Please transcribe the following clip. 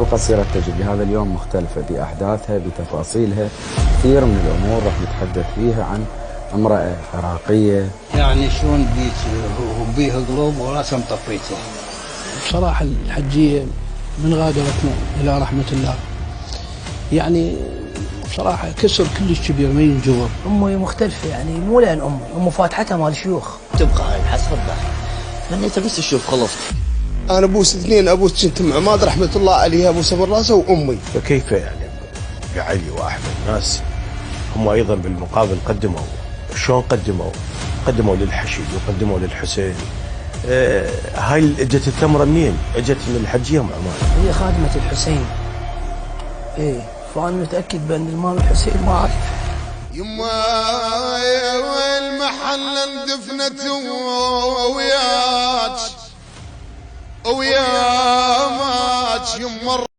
القصيرة تجد لهذا اليوم مختلفة بأحداثها بتفاصيلها. كثير من الأمور راح نتحدث فيها عن امرأة عراقية. يعني شلون بيك وبيها قلوب وراسها مطفيته. بصراحة الحجية من غادرتنا إلى رحمة الله يعني بصراحة كسر كلش كبير ما ينجبر. أمي مختلفة يعني مو لأن أمي فاتحتها مال شيوخ. تبقى هاي حسب الضحك خليته بس تشوف خلص. أنا أبوس اثنين، أبوس كنت مع عماد رحمة الله عليها أبوس بالراسه وأمي. فكيف يعني بعلي وأحمد ناس هم أيضا بالمقابل قدموا، شلون قدموا للحشيد وقدموا للحسين. هاي اجت الثمرة منين؟ اجت من الحجية مع عماد. هي خادمة الحسين. إيه فأنا متأكد بأن المال الحسين ما عارف. يما المحل اندفنت وياك يما